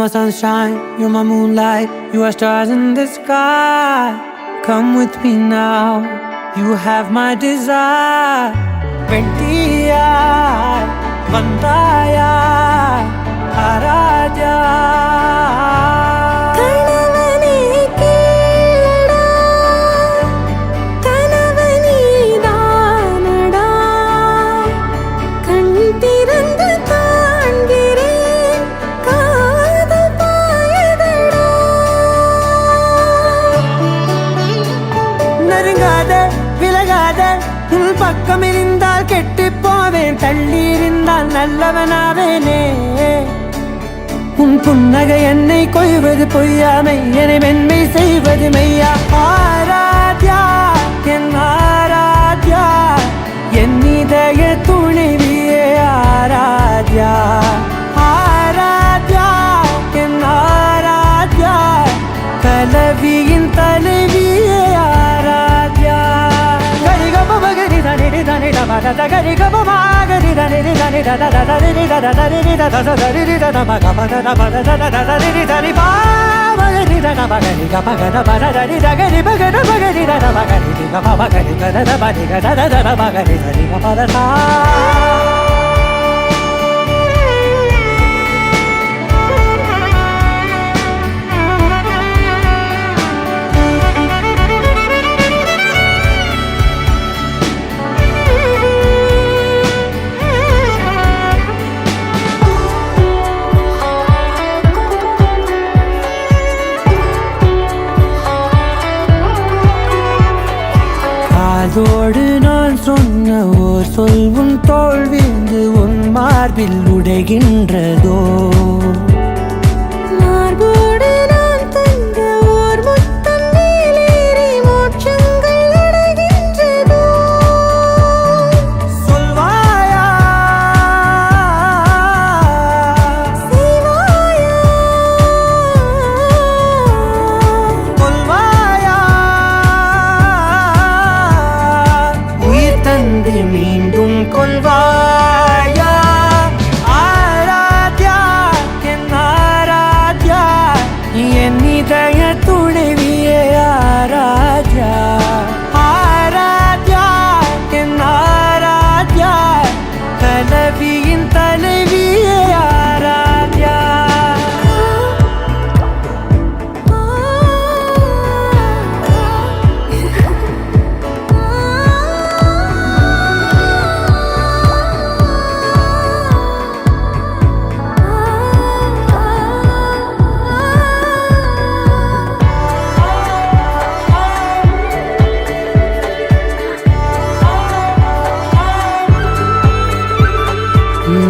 my sunshine, you're my moonlight, you are stars in the sky. Come with me now, you have my desire. Vendiya, vandaya, araja. பக்கம் இருந்தால் கெட்டு போவேன், தள்ளி இருந்தால் நல்லவனாவேனே. உன் புன்னகை என்னை கொய்வது பொய்யாமை, என்னை மென்மை செய்வது மெய்யா. ஆராத்யா என் ஆராத்யா, என் இதய துணைவியே ஆராத்யா. ஆராத்யா என் Aradhya, கலவியின் தலைவியே Aradhya. Gari ga ba ma gari da ni da ni da da da da ni da da da ni da da da da ni da da ma ga ba da da ba da da da da ni da ni ba ma ni da ga ba ga ni ga ba ga da ba da ni da ga ni ba ga da ba ga ni da da ba ga ni ga ba ba ga ni da da ba ni ga da da da ba ga ni da ni ga ba da da. அதோடு நான் சொன்ன ஓர் சொல் உன் தோள் வீழ்ந்து உன் மார்பில் உடைகின்றதோ. மார்போடு நான் தந்த ஓர் முத்தம் மேலேறி மோட்சங்கள் அடைகின்றதோ. சொல்வாயா செய்வாயா கொல்வாயா, மீண்டும் கொள்வாயா. ஆராத்யா என் ஆராத்யா, என் இதய துணைவியே ஆராத்யா. ஆராத்யா என் ஆராத்யா, கலவியின் தலைவியே ஆராத்யா.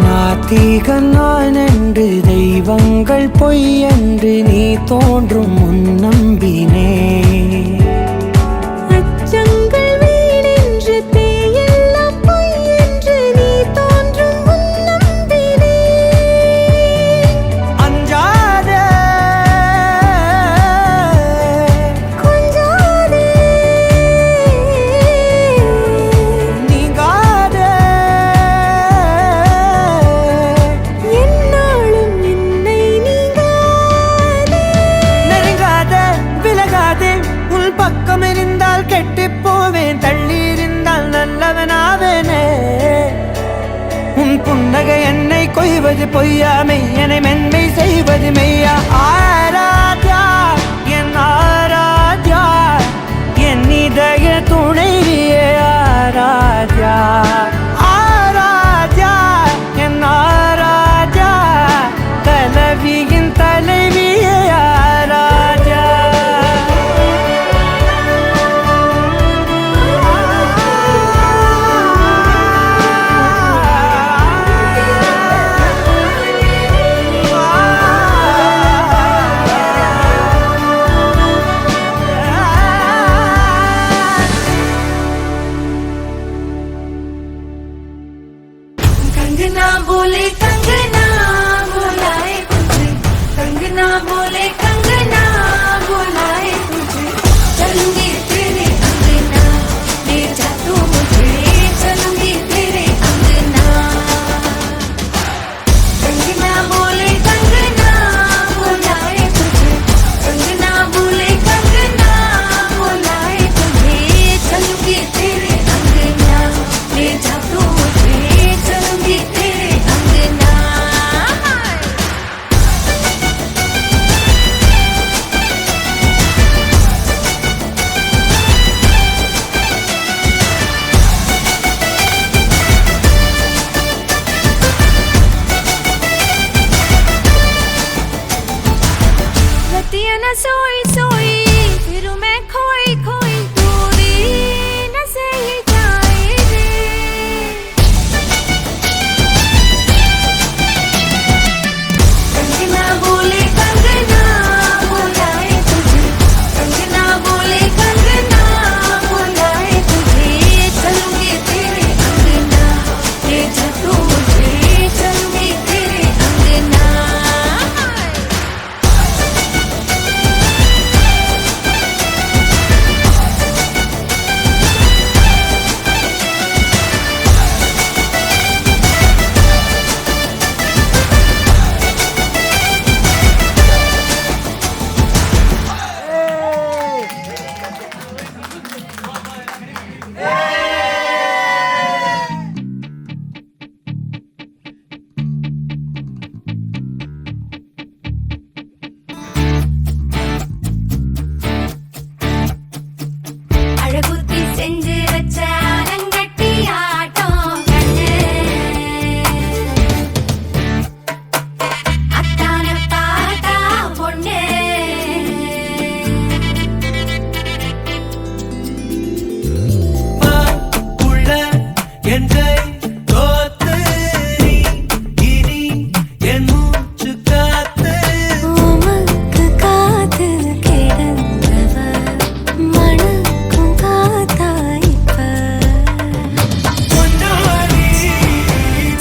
நாத்திகன் நான் என்று தெய்வங்கள் பொய் என்று நீ தோன்றும் முன் நம்பினே. அச்சங்கள் வீடென்று பேயெல்லாம் பொய் என்று நீ தோன்றும் முன் நம்பினே. அஞ்சாதே கொஞ்சாதே நீங்காதே, என்னாலும் என்னை நீங்காதே. நெருங்காதே விலகாதே, உன் பக்கம் இருந்தால் கெட்டு போவேன், தள்ளி இருந்தால் நல்லவனாவேனே. உன் புன்னகை என்னை கொய்வது பொய்யாமை, என்னை மென்மை செய்வது மெய்யா. ஆராத்யா என் ஆராத்யா, என் இதய துணைவியே ஆராத்யா. ஆராத்யா என் ஆராத்யா, கலவியின் தலைவியே ஆராத்யா. कंगना बोले कंगना बुलाए तुझे, कंगना बोले कंगना बुलाए तुझे, चलूंगी तेरे अंगना ले जा तू मुझे, चलूंगी तेरे अंगना. कंगना बोले कंगना என்னை தோத்து நீ இனி என் மூச்சு காத்து உமக்கு காத்து கிடந்தவ மணக்கும் காத்தாய்ப்ப கொஞ்சாலி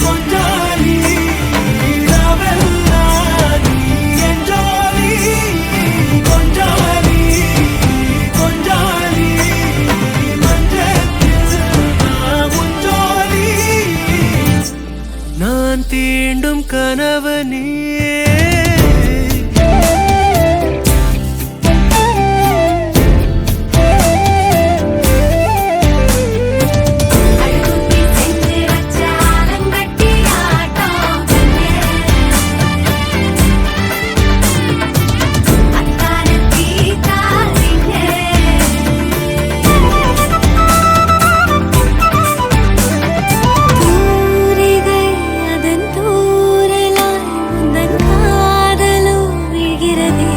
கொஞ்சாலி ராவெல்லாம் நீ என் ஜோலி கொஞ்சாலி கொஞ்சாலி மஞ்சத்தில் நான் உன் ஜோலி நான் தீண்டும் கனவு நீ அழுகுத்தி செஞ்சு வச்ச ஆலங்கட்டி ஆட்டம் கண்ணே அத்தான தீத்தா சிங்கே தூரிகை அதன் தூரலாய் உந்தன் காதலோ விழுகிறதே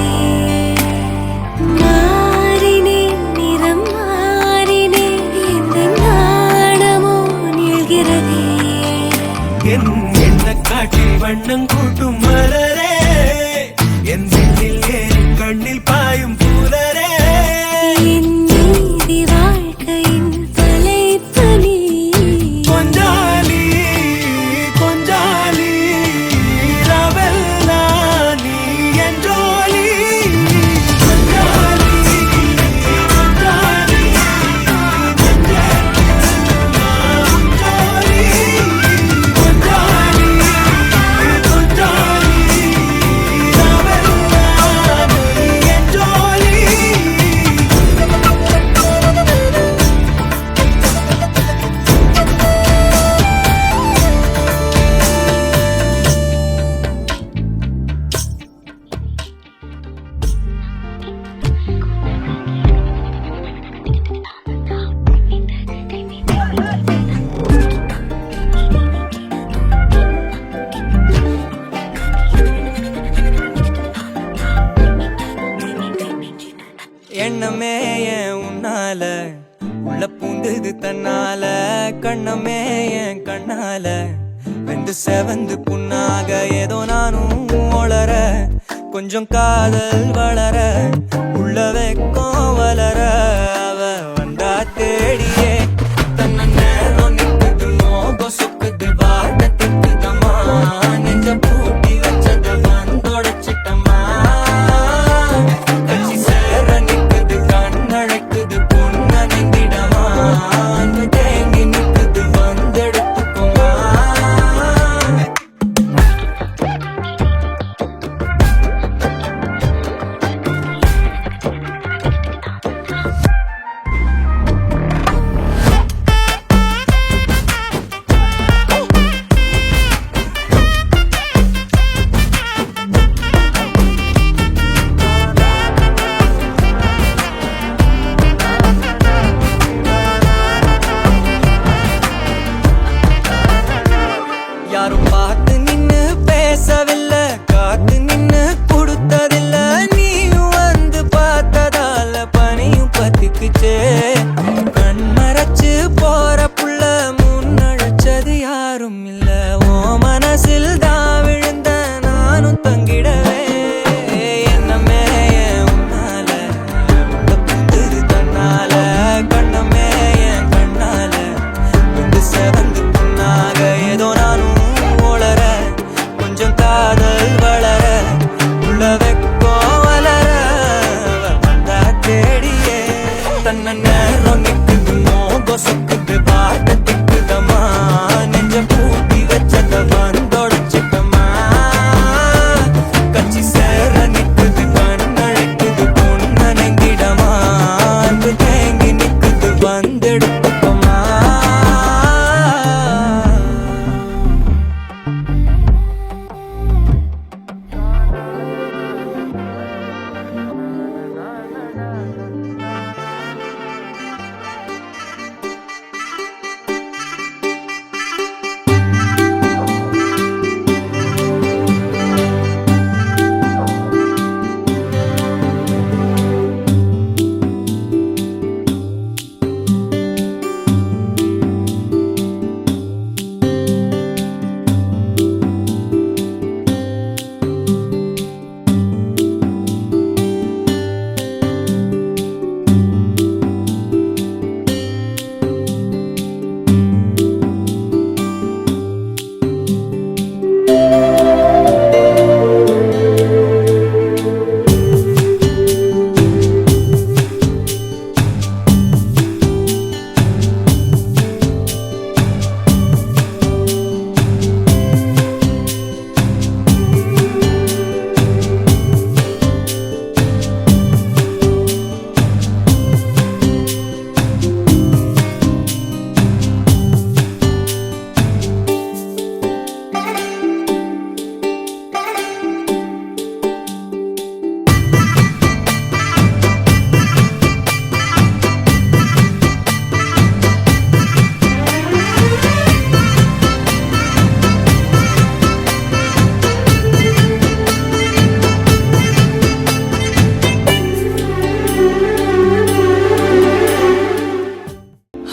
மாறினேன் நிறம் மாறினேன் இந்த நாணமோ நிழ்கிறதே என் எண்ண காட்டில் வண்ணம் கூட்டும் மலரே என் வீட்டில் ஏறி கண்ணில் பாயும் பூலரே என் நீதி வாழ்க்கையின் தலைப்பணி கொஞ்சாலி கொஞ்சாலி ராவெல்லாம் நீ என் ஜோலி கொஞ்சாலி கொஞ்சாலி ஜோலி கொஞ்சாலி கொஞ்சாலி ராவெல்லாம் நீ என் ஜோலி எண்ணமே ஏன் உன்னால உள்ள பூந்தது தன்னால கண்ணமே என் கண்ணால வெந்து செவந்து புண்ணாக ஏதோ நானும் ஒளர கொஞ்சம் காதல் வளர உள்ள வெக்கம் வளர அவ வந்தா தேடியே தன்ன நேரம் நிக்குது மோகம் சுக்குது வார்த்தை திக்குதம்மா நெஞ்ச பூட்டி வச்சத வந்தொடச்சிட்டம்மா கட்சி சேர நிக்குது கண்ணழைக்குது பொண்ண நெந்திடமா அன்பு தேங்கி நிக்குது வந்தெடுத்துக்குமா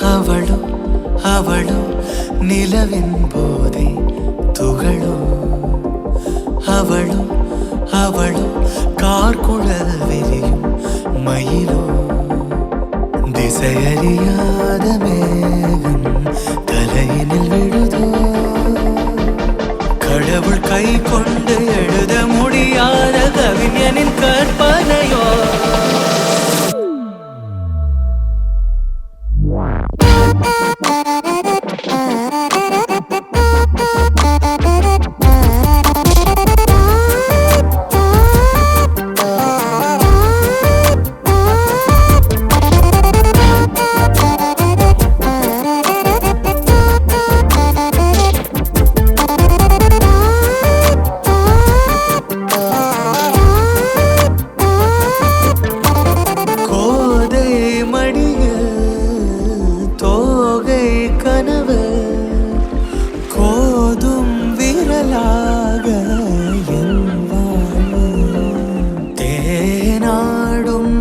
அவளோ அவளோ நிலவின் போதை துகளோ அவளோ அவளோ கார்குழல் விரியும் மயிலோ திசையறியாத மேகம் தலையினில் விழுதோ கடவுள் கை கொண்டு எழுத முடியாத கவிஞனின் கற்பனையோ தேனாடும்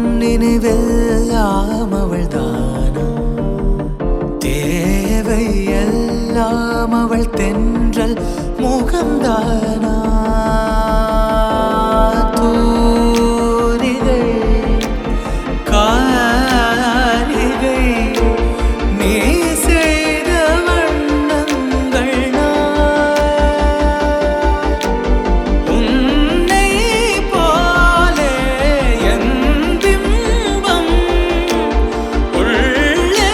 அவள் தானா தேவை எல்லாம் அவள் தென்றல் முகம்தானா தூரிகை காரிகை நீ செய்த வண்ணங்கள் உன்னை போலே என் பிம்பம் உள்ளே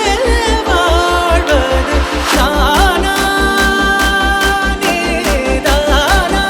வாழ்வது தானா நீதானா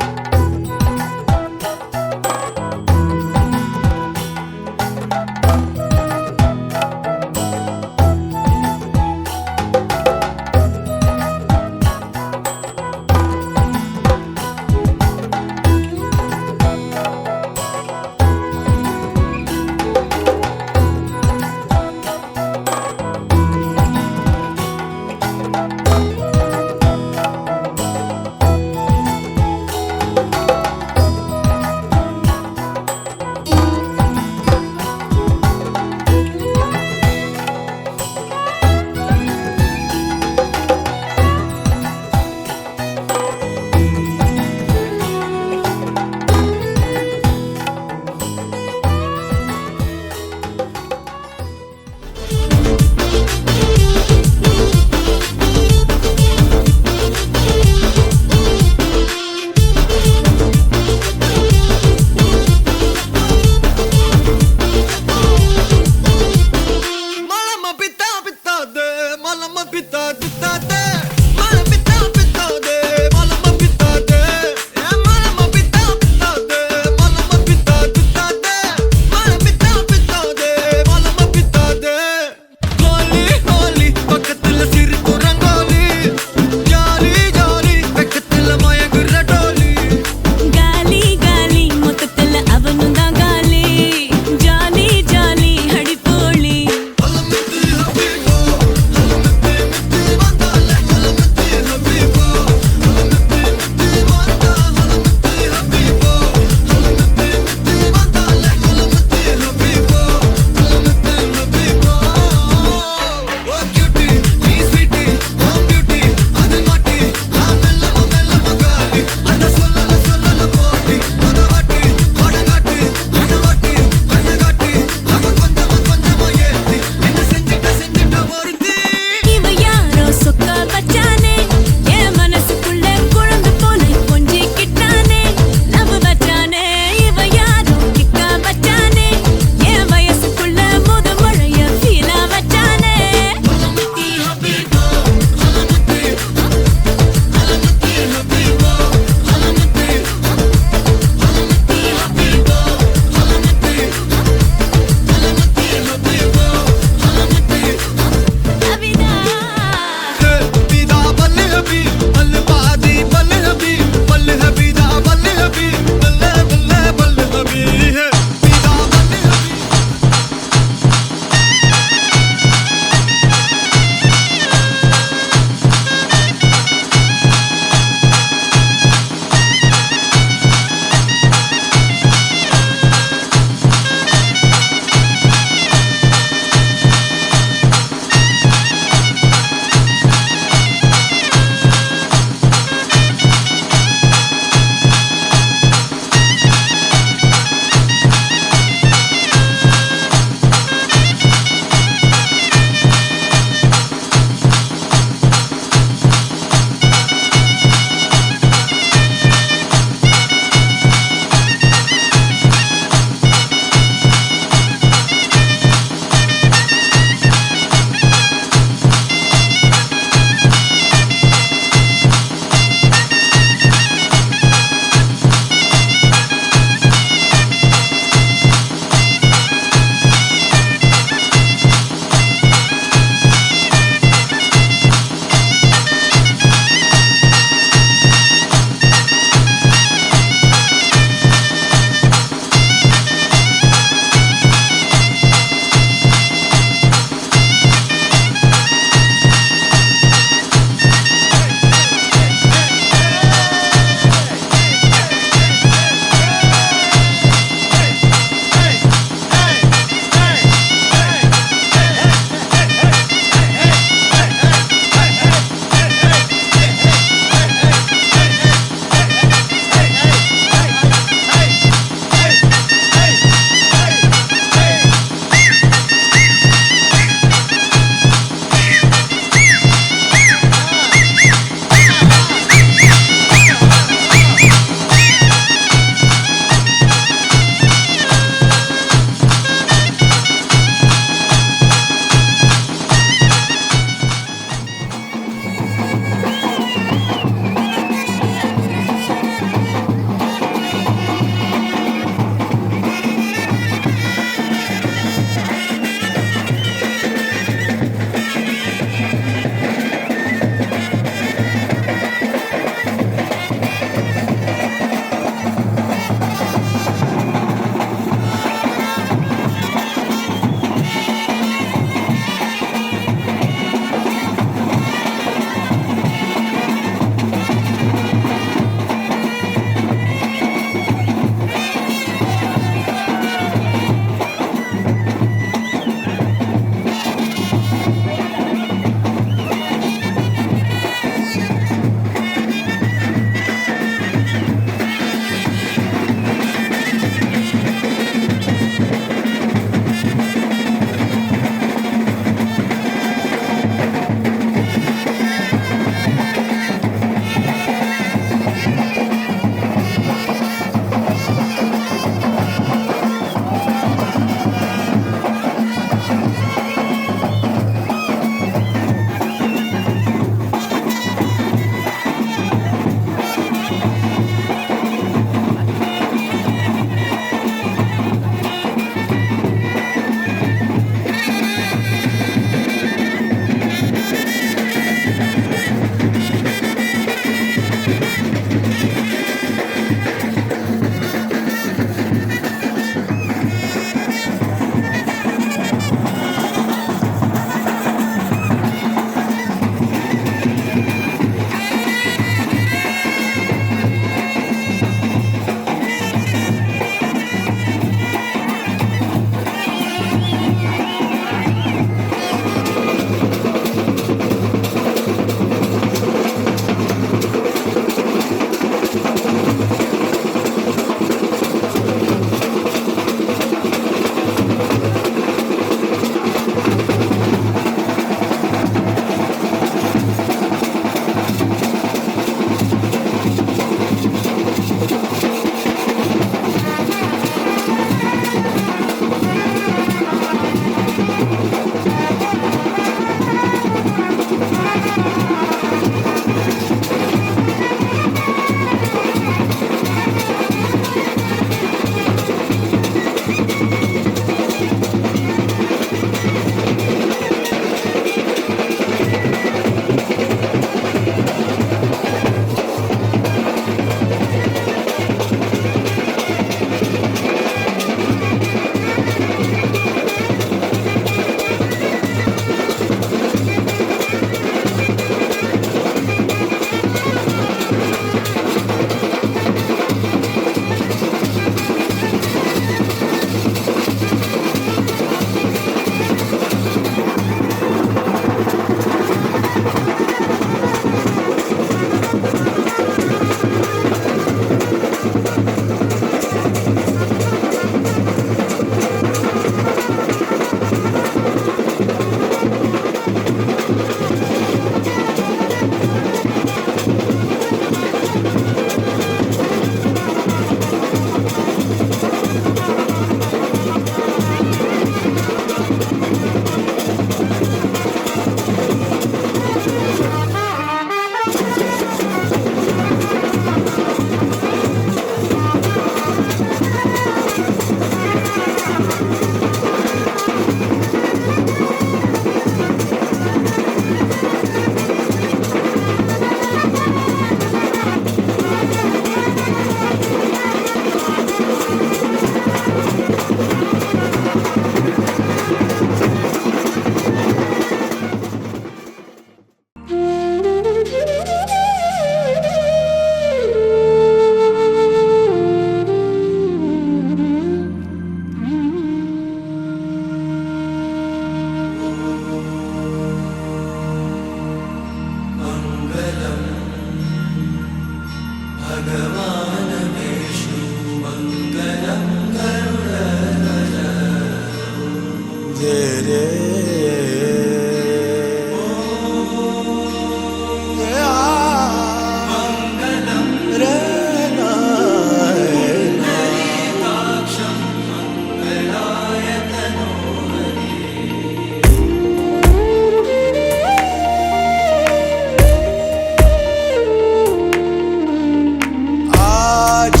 आज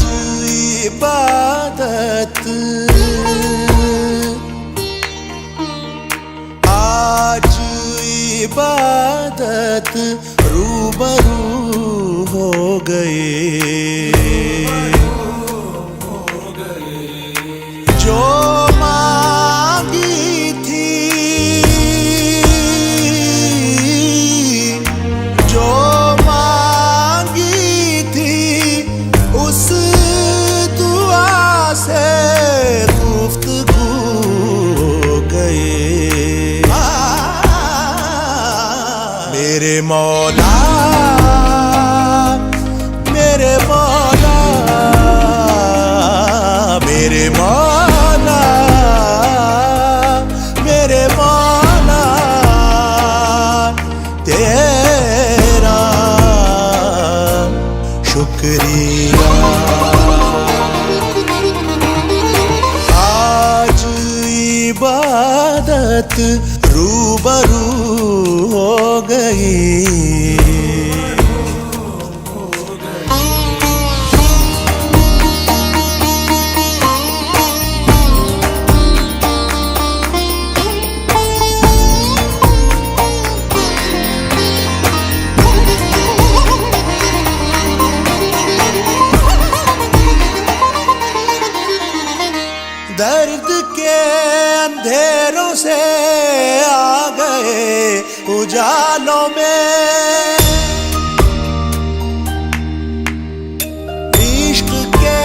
इबादत आज इबादत रूबरू हो गए जो मांगी थी जो मांगी थी उस दुआ से गुफ्तगू हो गए मेरे मौला मेरे मौला मेरे मौला मेरे मौला तेरा शुक्रिया आज इबादत रूबरू हो गई दर्द के अंधेरों से आ गए उजालों में इश्क के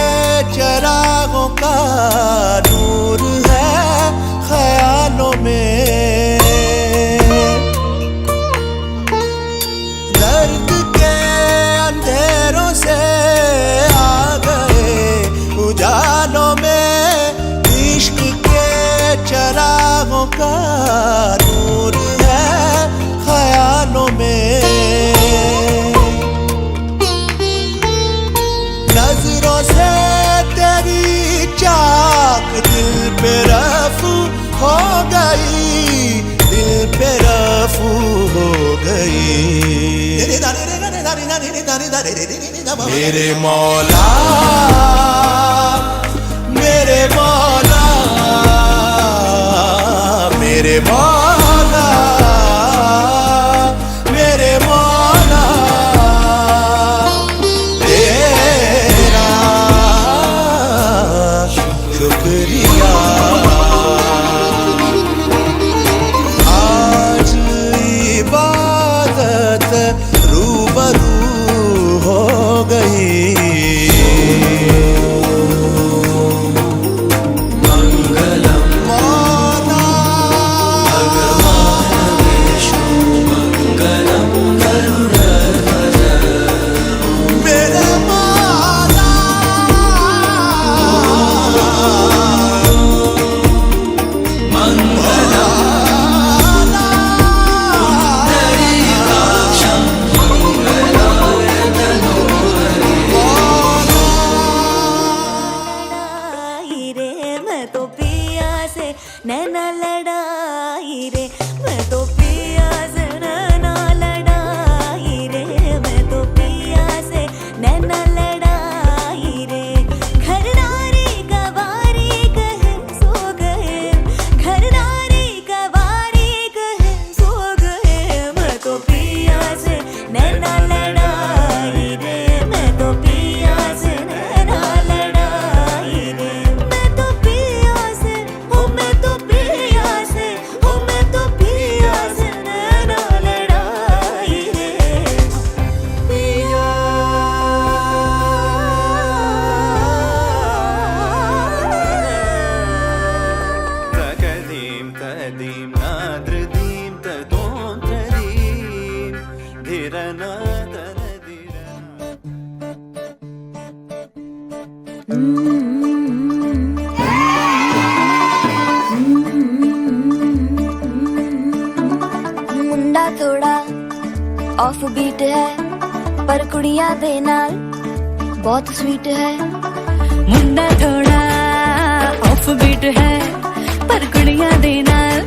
चरागों का नूर है ख्यालों में दर्द के अंधेरों से आ गए उजालों में इश्क के चरागों का नूर है ख्यालों में नजरों से तेरी चाक दिल पे रफू हो गई दिल पे रफू हो गई मेरे मौला मेरे मौला मेरे मौला मेरे मौला तेरा शुक्रिया आज इबादत रूबरू हो गई नैना लड़ाई रे मैं तो पिया से नैना लड़ाई रे मैं तो पिया से नैना लड़ाई रे घरदारी कवारी कहे सो गए घरदारी कवारी कहे सो गए मैं तो पिया से नैना लड़ाई रे मैं तो पिया से नैना लड़ाई रे मैं तो पिया से हो मैं तो पिया से हो मैं तो पिया से नैना लड़ाई रे पिया तकदीम तदीम नाद्रदीम तदोम तदीम धीरना तनदीरना थोड़ा ऑफ बीट है पर कुड़ियां दे नाल बहुत स्वीट है मुंडा थोड़ा ऑफ बीट है पर कुड़ियां दे नाल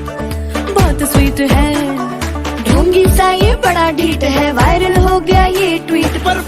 बहुत स्वीट है ढोंगी सा ये बड़ा ढीठ है वायरल हो गया ये ट्वीट पर